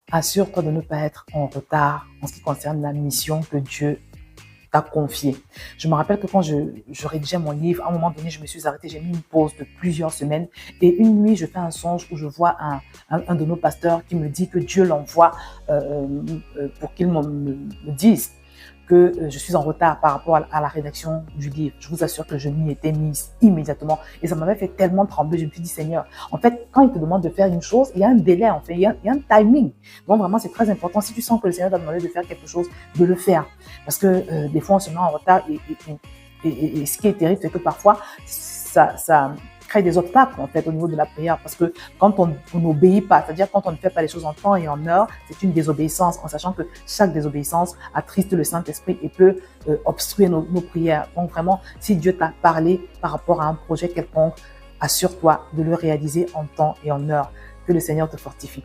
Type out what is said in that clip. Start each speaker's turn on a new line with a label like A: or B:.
A: Assure-toi de ne pas être en retard en ce qui concerne la mission que Dieu t'a confiée. Je me rappelle que quand je rédigeais mon livre, à un moment donné, je me suis arrêtée, j'ai mis une pause de plusieurs semaines et une nuit, je fais un songe où je vois un de nos pasteurs qui me dit que Dieu l'envoie pour qu'il me dise que je suis en retard par rapport à la rédaction du livre. Je vous assure que je m'y étais mise immédiatement et ça m'avait fait tellement trembler. Je me suis dit, Seigneur, en fait, quand il te demande de faire une chose, il y a un délai, en fait, il y a un timing. Donc vraiment, c'est très important. Si tu sens que le Seigneur t'a demandé de faire quelque chose, de le faire. Parce que des fois, on se met en retard et ce qui est terrible, c'est que parfois, ça crée des obstacles en fait au niveau de la prière parce que quand on n'obéit pas, c'est-à-dire quand on ne fait pas les choses en temps et en heure, c'est une désobéissance en sachant que chaque désobéissance attriste le Saint-Esprit et peut obstruer nos prières. Donc vraiment, si Dieu t'a parlé par rapport à un projet quelconque, assure-toi de le réaliser en temps et en heure. Que le Seigneur te fortifie.